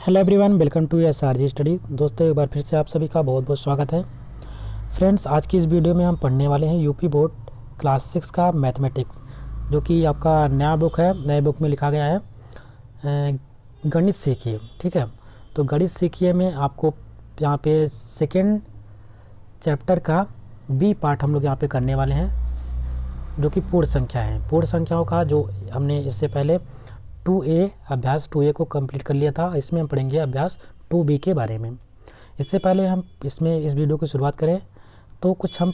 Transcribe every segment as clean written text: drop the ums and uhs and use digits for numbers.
Hello everyone, welcome to SRG study. दोस्तों, एक बार फिर से आप सभी का बहुत बहुत स्वागत है। फ्रेंड्स, आज की इस वीडियो में हम पढ़ने वाले हैं यूपी बोर्ड क्लास 6 का मैथमेटिक्स, जो कि आपका नया बुक है। नए बुक में लिखा गया है गणित सीखिए। ठीक है, तो गणित सीखिए में आपको यहाँ पे सेकेंड चैप्टर का बी पार्ट हम लोग यहाँ पे करने वाले हैं, जो कि पूर्ण संख्या है। पूर्ण संख्याओं का जो हमने इससे पहले 2A अभ्यास 2A को कंप्लीट कर लिया था, इसमें हम पढ़ेंगे अभ्यास 2B के बारे में। इससे पहले हम इस वीडियो की शुरुआत करें तो कुछ हम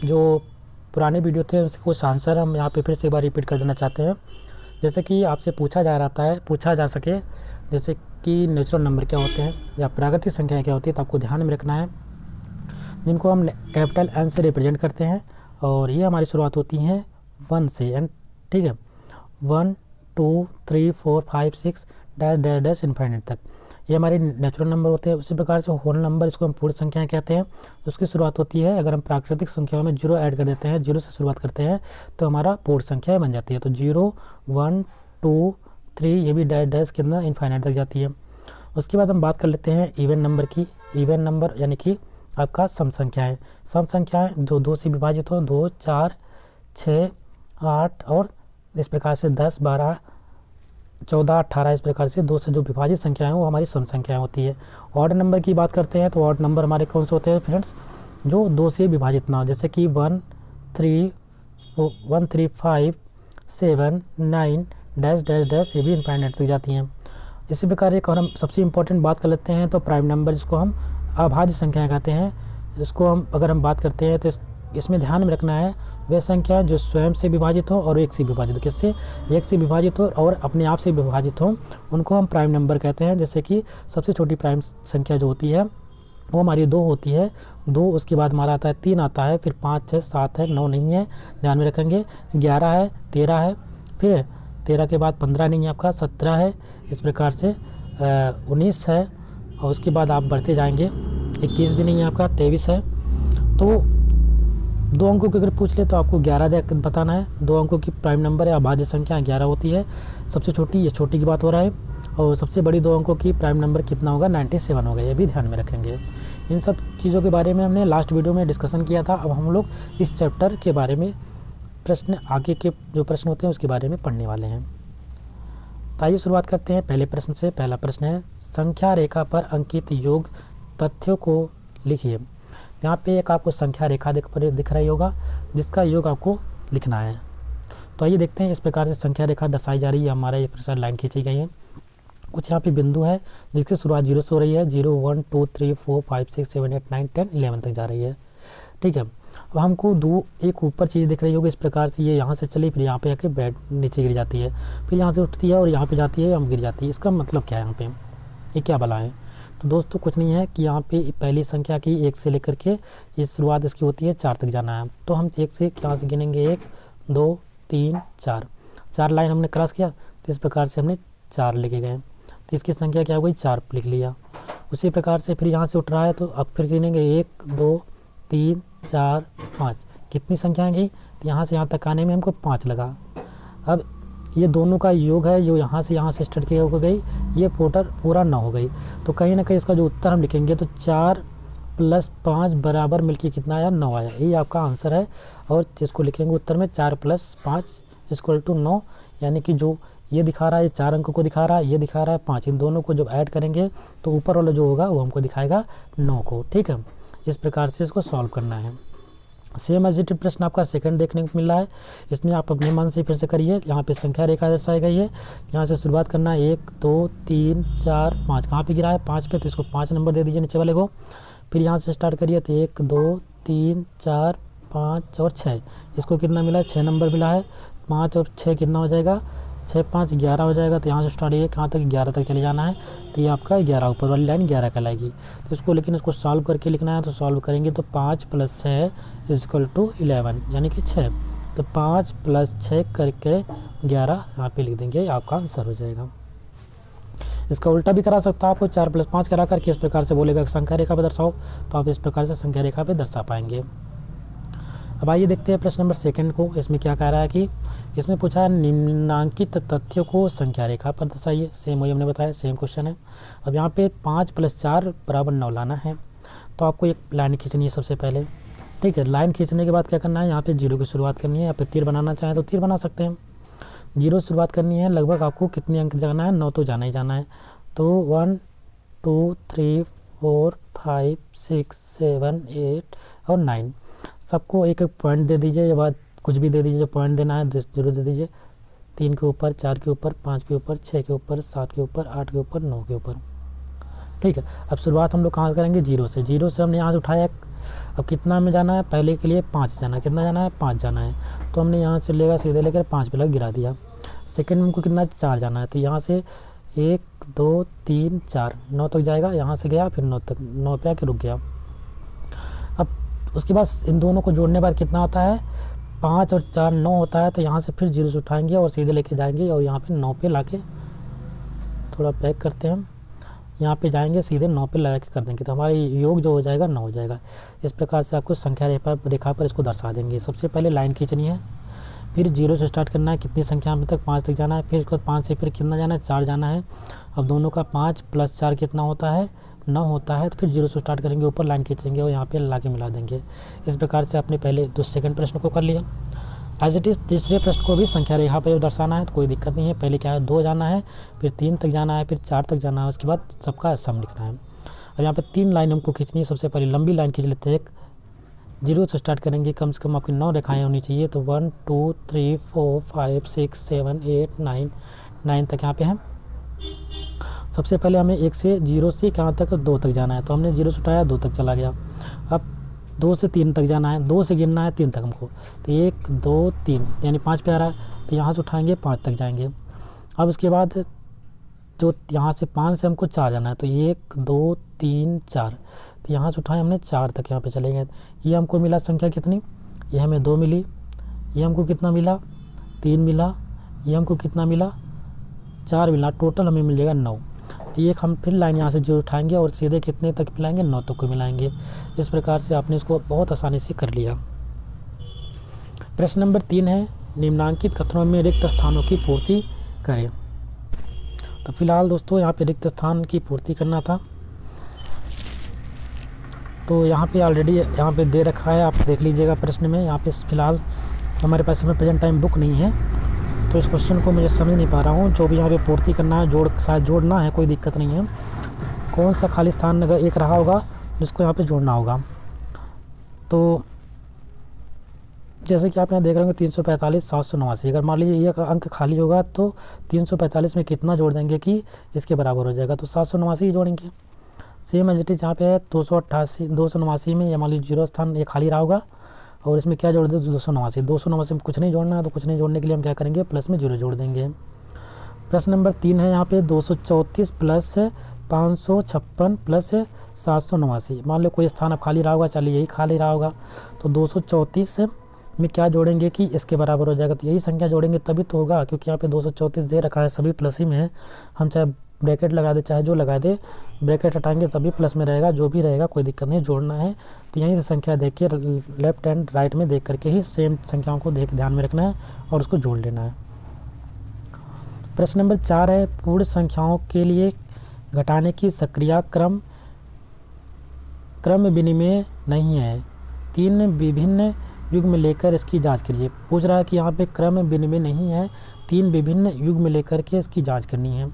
जो पुराने वीडियो थे उसके कुछ आंसर हम यहाँ पे फिर से एक बार रिपीट कर देना चाहते हैं। जैसे कि आपसे पूछा जा सके, जैसे कि नेचुरल नंबर क्या होते हैं या प्राकृतिक संख्याएँ क्या होती है, तो आपको ध्यान में रखना है, जिनको हम कैपिटल N से रिप्रेजेंट करते हैं। और ये हमारी शुरुआत होती है 1 से। एंड ठीक है, 1 2 3 4 5 6 डैश डैश डैश इन्फाइनाइट तक ये हमारे नेचुरल नंबर होते हैं। उसी प्रकार से होल नंबर, इसको हम पूर्ण संख्याएं कहते हैं। उसकी शुरुआत होती है, अगर हम प्राकृतिक संख्याओं में 0 ऐड कर देते हैं, 0 से शुरुआत करते हैं, तो हमारा पूर्ण संख्या बन जाती है। तो 0 1 2 3 ये भी डैश डैश के अंदर इन्फाइनाइट तक जाती है। उसके बाद हम बात कर लेते हैं इवन नंबर की। इवन नंबर यानी कि आपका सम संख्याएँ। सम संख्याएँ जो 2 से विभाजित हो, 2 4 6 8 और इस प्रकार से 10 12 14 18 इस प्रकार से 2 से जो विभाजित संख्याएं हैं वो हमारी सम संख्याएं होती है। ऑड नंबर की बात करते हैं तो ऑड नंबर हमारे कौन से होते हैं फ्रेंड्स, जो 2 से विभाजित ना हो, जैसे कि 1 3 5 7 9 डैश डैश डैश ये भी इनफाइनाइट तक जाती हैं। इसी प्रकार एक और हम सबसे इम्पोर्टेंट बात कर लेते हैं तो प्राइम नंबर, जिसको हम अभाज्य संख्याएँ कहते हैं। इसको हम अगर हम बात करते हैं तो इसमें ध्यान में रखना है वे संख्या जो स्वयं से विभाजित हो और एक से विभाजित हो। किससे? एक से विभाजित हो और अपने आप से विभाजित हो, उनको हम प्राइम नंबर कहते हैं। जैसे कि सबसे छोटी प्राइम संख्या जो होती है वो हमारी 2 होती है। 2 उसके बाद हमारा आता है 3 आता है, फिर 5 6 7 है, 9 नहीं है, ध्यान में रखेंगे। 11 है, 13 है, फिर 13 के बाद 15 नहीं है आपका, 17 है, इस प्रकार से 19 है, और उसके बाद आप बढ़ते जाएंगे, 21 भी नहीं है आपका, 23 है। तो 2 अंकों की अगर पूछ ले तो आपको 11 बताना है। 2 अंकों की प्राइम नंबर है अभाज्य संख्या 11 होती है। सबसे छोटी, ये छोटी की बात हो रहा है, और सबसे बड़ी 2 अंकों की प्राइम नंबर कितना होगा? 97 होगा। ये भी ध्यान में रखेंगे। इन सब चीज़ों के बारे में हमने लास्ट वीडियो में डिस्कशन किया था। अब हम लोग इस चैप्टर के बारे में प्रश्न, आगे के जो प्रश्न होते हैं उसके बारे में पढ़ने वाले हैं। तो आइए शुरुआत करते हैं पहले प्रश्न से। पहला प्रश्न है, संख्या रेखा पर अंकित योग तथ्यों को लिखिए। यहाँ पे एक आपको संख्या रेखा दिख रही होगा, जिसका योग आपको लिखना है। तो आइए देखते हैं, इस प्रकार से संख्या रेखा दर्शाई जा रही है। हमारा एक प्रकार लाइन खींची गई है। कुछ यहाँ पे बिंदु है जिसकी शुरुआत 0 से हो रही है। 0 1 2 3 4 5 6 7 8 9 10 11 तक जा रही है। ठीक है, अब हमको एक ऊपर चीज़ दिख रही होगी, इस प्रकार से ये यहाँ से चली, फिर यहाँ पे आके बैठ नीचे गिर जाती है, फिर यहाँ से उठती है और यहाँ पे जाती है, हम गिर जाती है। इसका मतलब क्या है? यहाँ पे ये क्या भला है? तो दोस्तों कुछ नहीं है कि यहाँ पे पहली संख्या की 1 से लेकर के ये शुरुआत इसकी होती है 4 तक जाना है। तो हम 1 से यहाँ से गिनेंगे 1 2 3 4 लाइन हमने क्रॉस किया, तो इस प्रकार से हमने 4 लेके गए, तो इसकी संख्या क्या हो गई? 4 लिख लिया। उसी प्रकार से फिर यहाँ से उठ रहा है तो अब फिर गिनेंगे 1 2 3 4 5, कितनी संख्या गई? तो यहाँ से यहाँ तक आने में हमको 5 लगा। अब ये दोनों का योग है, जो यहाँ से स्टार्ट किया हो गई, ये पूरा 9 हो गई। तो कहीं ना कहीं इसका जो उत्तर हम लिखेंगे तो 4 + 5 बराबर मिलके कितना आया? 9 आया। यही आपका आंसर है। और जिसको लिखेंगे उत्तर में 4 + 5 = 9, यानी कि जो ये दिखा रहा है, ये 4 अंकों को दिखा रहा है, ये दिखा रहा है 5, इन दोनों को जब ऐड करेंगे तो ऊपर वाला जो होगा वो हमको दिखाएगा 9 को। ठीक है, इस प्रकार से इसको सॉल्व करना है। सेम एज इट प्रश्न आपका सेकंड देखने को मिल रहा है। इसमें आप अपने मन से फिर से करिए। यहाँ पे संख्या रेखा दर्शाई गई है, यहाँ से शुरुआत करना है 1 2 3 4 5, कहाँ पे गिरा है? 5 पे, तो इसको 5 नंबर दे दीजिए नीचे वाले को। फिर यहाँ से स्टार्ट करिए तो 1 2 3 4 5 और 6, इसको कितना मिला है? 6 नंबर मिला है। 5 और 6 कितना हो जाएगा? 6 5 11 हो जाएगा। तो यहाँ से स्टार्ट ये कहाँ तक? 11 तक चले जाना है। तो ये आपका 11, ऊपर वाली लाइन 11 कहलाएगी। तो इसको लेकिन इसको सॉल्व करके लिखना है, तो सॉल्व करेंगे तो 5 + 6 = 11, यानी कि 6। तो 5 + 6 करके 11 यहाँ पे लिख देंगे, आपका आंसर हो जाएगा। इसका उल्टा भी करा सकता है आपको, 4 + 5 करा करके इस प्रकार से बोलेगा संख्या रेखा पर दर्शाओ, तो आप इस प्रकार से संख्या रेखा पर दर्शा पाएंगे। अब आइए देखते हैं प्रश्न नंबर सेकंड को। इसमें क्या कह रहा है कि इसमें पूछा है निम्नांकित तथ्यों को संख्या रेखा पर दर्शाइए। सेम वही हमने बताया, सेम क्वेश्चन है। अब यहाँ पे 5 + 4 = 9 लाना है, तो आपको एक लाइन खींचनी है सबसे पहले। ठीक है, लाइन खींचने के बाद क्या करना है, यहाँ पे 0 की शुरुआत करनी है। यहाँ पे तीर बनाना चाहें तो तीर बना सकते हैं। 0 से शुरुआत करनी है। लगभग आपको कितने अंक जाना है, 9 तो जाना ही जाना है। तो 1 2 3 4 5 6 7 8 और 9 सबको एक एक पॉइंट दे दीजिए, या बाद कुछ भी दे दीजिए जो पॉइंट देना है, 0 दे दीजिए। 3 के ऊपर, 4 के ऊपर, 5 के ऊपर, 6 के ऊपर, 7 के ऊपर, 8 के ऊपर, 9 के ऊपर। ठीक है, अब शुरुआत हम लोग कहाँ से करेंगे, 0 से। 0 से हमने यहाँ से उठाया। अब कितना में जाना है, पहले के लिए 5 जाना है। कितना जाना है, 5 जाना है। तो हमने यहाँ से लेकर सीधे लेकर 5 पे लग गिरा दिया। सेकंड में हमको कितना 4 जाना है, तो यहाँ से 1 2 3 4 9 तक जाएगा। यहाँ से गया, फिर 9 तक, 9 पे आके रुक गया। अब उसके बाद इन दोनों को जोड़ने बाद कितना होता है, 5 और 4 9 होता है। तो यहाँ से फिर 0 से उठाएंगे और सीधे लेके जाएंगे, और यहाँ पे 9 पे लाके थोड़ा पैक करते हैं हम, यहाँ पे जाएंगे सीधे 9 पे लगा के कर देंगे, तो हमारा योग जो हो जाएगा 9 हो जाएगा। इस प्रकार से आपको संख्या रेखा पर इसको दर्शा देंगे। सबसे पहले लाइन खींचनी है, फिर 0 से स्टार्ट करना है, कितनी संख्या में तक, 5 तक जाना है। फिर उसके बाद 5 से फिर कितना जाना है, 4 जाना है। अब दोनों का 5 + 4 कितना होता है, 9 होता है। तो फिर 0 से स्टार्ट करेंगे, ऊपर लाइन खींचेंगे और यहाँ पे ला के मिला देंगे। इस प्रकार से आपने पहले सेकंड प्रश्न को कर लिया। एज इट इज़ तीसरे प्रश्न को भी संख्या रेखा पर दर्शाना है, तो कोई दिक्कत नहीं है। पहले क्या है, 2 जाना है, फिर 3 तक जाना है, फिर 4 तक जाना है, उसके बाद सबका सम लिखना है। अब यहाँ पे 3 लाइन हमको खींचनी है। सबसे पहले लंबी लाइन खींच लेते हैं। 0 से स्टार्ट करेंगे, कम से कम आपकी 9 रेखाएँ होनी चाहिए। तो 1 2 3 4 5 6 7 8 9 तक यहाँ पे हैं। सबसे पहले हमें 1 से 0 से कहाँ तक, 2 तक जाना है। तो हमने 0 से उठाया, 2 तक चला गया। अब 2 से 3 तक जाना है, 2 से गिनना है 3 तक हमको। तो 1 2 3 यानी 5 पे आ रहा है, तो यहाँ से उठाएंगे 5 तक जाएंगे। अब उसके बाद जो यहाँ से 5 से हमको 4 जाना है, तो 1 2 3 4, तो यहाँ से उठाए हमने 4 तक, यहाँ पे चले गए। ये हमको मिला संख्या कितनी, ये हमें 2 मिली। ये हमको कितना मिला, 3 मिला। ये हमको कितना मिला, 4 मिला। टोटल हमें मिल जाएगा 9। तो ये हम फिर लाइन यहाँ से जो उठाएंगे और सीधे कितने तक मिलाएंगे, 9 तक को मिलाएंगे। इस प्रकार से आपने इसको बहुत आसानी से कर लिया। प्रश्न नंबर 3 है, निम्नांकित कथनों में रिक्त स्थानों की पूर्ति करें। तो फिलहाल दोस्तों यहाँ पे रिक्त स्थान की पूर्ति करना था, तो यहाँ पे ऑलरेडी यहाँ पे दे रखा है, आप देख लीजिएगा प्रश्न में। यहाँ पे फिलहाल हमारे पास में प्रेजेंट टाइम बुक नहीं है, तो इस क्वेश्चन को मुझे समझ नहीं पा रहा हूँ। जो भी यहाँ पे पूर्ति करना है, शायद जोड़ना है, कोई दिक्कत नहीं है। कौन सा खाली स्थान अगर एक रहा होगा जिसको यहाँ पे जोड़ना होगा। तो जैसे कि आप यहाँ देख रहे होंगे 345 789। अगर मान लीजिए एक अंक खाली होगा तो 345 में कितना जोड़ देंगे कि इसके बराबर हो जाएगा, तो 789 जोड़ेंगे। सेम एज इट इज़ यहाँ पे है 289 में, या मान लीजिए 0 स्थान ये खाली रहा होगा, और इसमें क्या जोड़ दें, 289 में कुछ नहीं जोड़ना है, तो कुछ नहीं जोड़ने के लिए हम क्या करेंगे, प्लस में 0 जोड़ देंगे। प्रश्न नंबर 3 है यहाँ पे 234 + 556 + 789। मान लो कोई स्थान अब खाली रहा होगा, चलिए यही खाली रहा होगा, तो 234 में क्या जोड़ेंगे कि इसके बराबर हो जाएगा। तो यही संख्या जोड़ेंगे तभी तो होगा, क्योंकि यहाँ पे 234 दे रखा है, सभी प्लस ही में है। हम चाहे ब्रैकेट लगा दे, चाहे जो लगा दे, ब्रैकेट हटाएंगे तभी प्लस में रहेगा, जो भी रहेगा कोई दिक्कत नहीं, जोड़ना है। तो यहीं से संख्या देख के लेफ्ट एंड राइट में देख करके ही सेम संख्याओं को ध्यान में रखना है और उसको जोड़ लेना है। प्रश्न नंबर 4 है, पूर्ण संख्याओं के लिए घटाने की सक्रिया क्रम विनिमय नहीं है, 3 विभिन्न युग्म लेकर इसकी जांच करिए। पूछ रहा है कि यहाँ पे क्रम विनिमय नहीं है, 3 विभिन्न युग्म लेकर के इसकी जांच करनी है।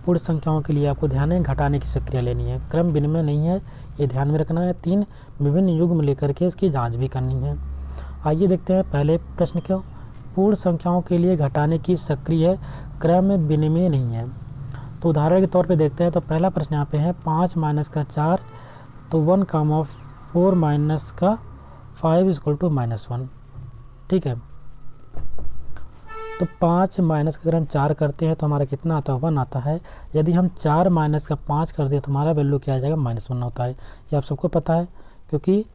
पूर्ण संख्याओं के लिए आपको ध्यान है घटाने की सक्रिया लेनी है, क्रम विनिमय नहीं है, ये ध्यान में रखना है। 3 विभिन्न युग्म लेकर के इसकी जांच भी करनी है। आइए देखते हैं पहले प्रश्न को। पूर्ण संख्याओं के लिए घटाने की सक्रिय क्रम विनिमय नहीं है, तो उदाहरण के तौर पे देखते हैं। तो पहला प्रश्न यहाँ पे है 5 - 4, तो 1, 4 - 5 = -1। ठीक है, तो 5 माइनस अगर हम 4 करते हैं तो हमारा कितना आता है, 1 आता है। यदि हम 4 - 5 कर दें तो हमारा वैल्यू क्या आ जाएगा, -1 होता है। ये आप सबको पता है, क्योंकि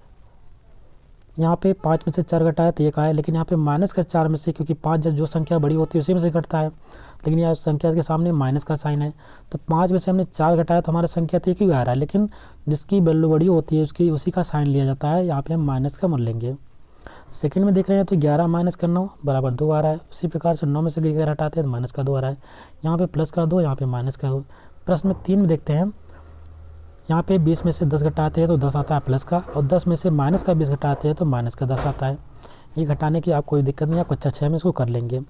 यहाँ पे 5 में से 4 घटाया तो 1 आया, लेकिन यहाँ पे -4 में से, क्योंकि 5 जो संख्या बड़ी होती है उसी में से घटता है, लेकिन यहाँ संख्या के सामने माइनस का साइन है। तो 5 में से हमने 4 घटाया तो हमारा संख्या तो 1 ही आ रहा है, लेकिन जिसकी वैल्यू बड़ी होती है उसी का साइन लिया जाता है। यहाँ पे हम माइनस का मान लेंगे। सेकंड में देख रहे हैं तो 11 माइनस का 9 बराबर 2 आ रहा है। उसी प्रकार से 9 में से 11 हटाते हैं तो माइनस का 2 आ रहा है। यहाँ पे प्लस का 2, यहाँ पे माइनस का 2। प्रश्न में 3 में देखते हैं, यहाँ पे 20 में से 10 घटाते हैं तो 10 आता है प्लस का, और 10 में से माइनस का 20 घटाते हैं तो माइनस का 10 आता है। ये घटाने की आप कोई दिक्कत नहीं, आप कक्षा 6 में इसको कर लेंगे।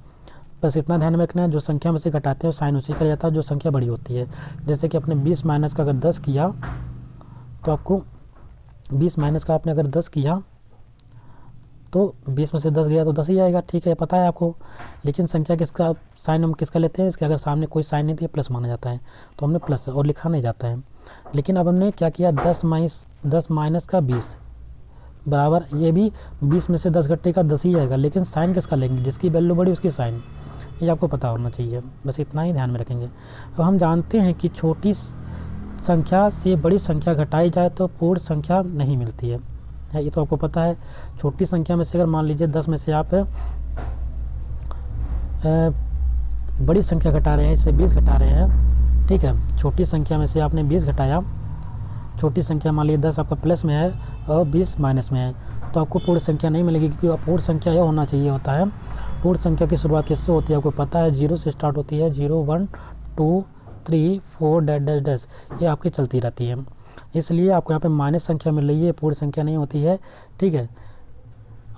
बस इतना ध्यान में रखना है, जो संख्या में से घटाते हैं साइन उसी का जाता है जो संख्या बड़ी होती है। जैसे कि अपने 20 माइनस का अगर 10 किया तो आपको 20 माइनस का आपने अगर 10 किया तो 20 में से 10 गया तो 10 ही आएगा, ठीक है, पता है आपको। लेकिन संख्या किसका साइन हम किसका लेते हैं, इसके अगर सामने कोई साइन नहीं तो ये प्लस माना जाता है, तो हमने प्लस और लिखा नहीं जाता है। लेकिन अब हमने क्या किया, 10 माइनस का 20 बराबर, ये भी 20 में से 10 घटेगा 10 ही आएगा, लेकिन साइन किसका लेंगे, जिसकी वैल्यू बड़ी उसकी साइन, ये आपको पता होना चाहिए। बस इतना ही ध्यान में रखेंगे। अब हम जानते हैं कि छोटी संख्या से बड़ी संख्या घटाई जाए तो पूर्ण संख्या नहीं मिलती है, ये तो आपको पता है। छोटी संख्या में से अगर मान लीजिए 10 में से आप बड़ी संख्या घटा रहे हैं, इससे 20 घटा रहे हैं, ठीक है, छोटी संख्या में से आपने 20 घटाया, छोटी संख्या मान लीजिए 10 आपका प्लस में है और 20 माइनस में है, तो आपको पूर्ण संख्या नहीं मिलेगी, क्योंकि पूर्ण संख्या यह होना चाहिए होता है। पूर्ण संख्या की शुरुआत किससे होती है आपको पता है, 0 से स्टार्ट होती है, 0 1 2 3 4 डैश डैश, ये आपकी चलती रहती है। इसलिए आपको यहाँ पे माइनस संख्या मिल रही है, पूर्ण संख्या नहीं होती है, ठीक है।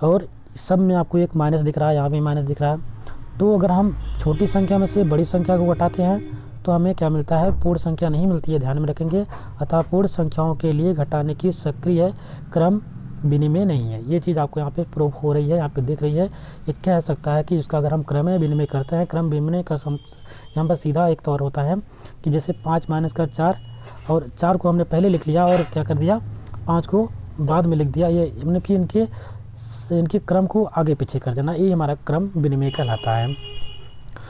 और सब में आपको एक माइनस दिख रहा है, यहाँ भी माइनस दिख रहा है। तो अगर हम छोटी संख्या में से बड़ी संख्या को घटाते हैं तो हमें क्या मिलता है, पूर्ण संख्या नहीं मिलती है, ध्यान में रखेंगे। अतः पूर्ण संख्याओं के लिए घटाने की सक्रिय क्रम विनिमय नहीं है, ये चीज़ आपको यहाँ पे प्रूव हो रही है, यहाँ पे दिख रही है। ये कह सकता है कि उसका अगर हम क्रम विनिमय करते हैं, क्रम विनिमय का यहाँ पर सीधा एक तौर होता है कि जैसे 5 माइनस का 4, और 4 को हमने पहले लिख लिया और क्या कर दिया, 5 को बाद में लिख दिया, ये मतलब कि इनके क्रम को आगे पीछे कर देना, ये हमारा क्रम विनिमय कहलाता है।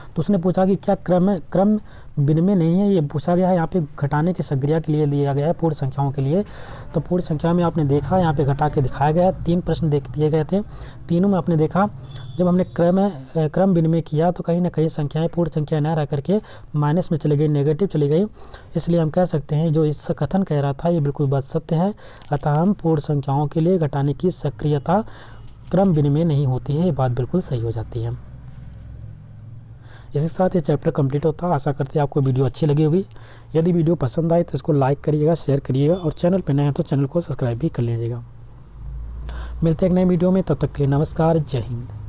तो उसने पूछा कि क्या क्रम विनिमय नहीं है, ये पूछा गया है यहाँ पे घटाने की सक्रिया के लिए दिया गया है पूर्ण संख्याओं के लिए। तो पूर्ण संख्या में आपने देखा यहाँ पे घटा के दिखाया गया है, 3 प्रश्न दिए गए थे, तीनों में आपने देखा जब हमने क्रम विनिमय किया तो कहीं ना कहीं संख्याएं पूर्ण संख्या न रह करके माइनस में चली गई, नेगेटिव चली गई। इसलिए हम कह सकते हैं जो इस कथन कह रहा था ये बिल्कुल बात सत्य है। अतः हम पूर्ण संख्याओं के लिए घटाने की सक्रियता क्रम विनिमय नहीं होती है, ये बात बिल्कुल सही हो जाती है। इसी के साथ ये चैप्टर कंप्लीट होता है। आशा करते हैं आपको वीडियो अच्छी लगी होगी। यदि वीडियो पसंद आए तो इसको लाइक करिएगा, शेयर करिएगा, और चैनल पर नए हैं तो चैनल को सब्सक्राइब भी कर लीजिएगा। मिलते हैं एक नए वीडियो में, तब तक के लिए नमस्कार, जय हिंद।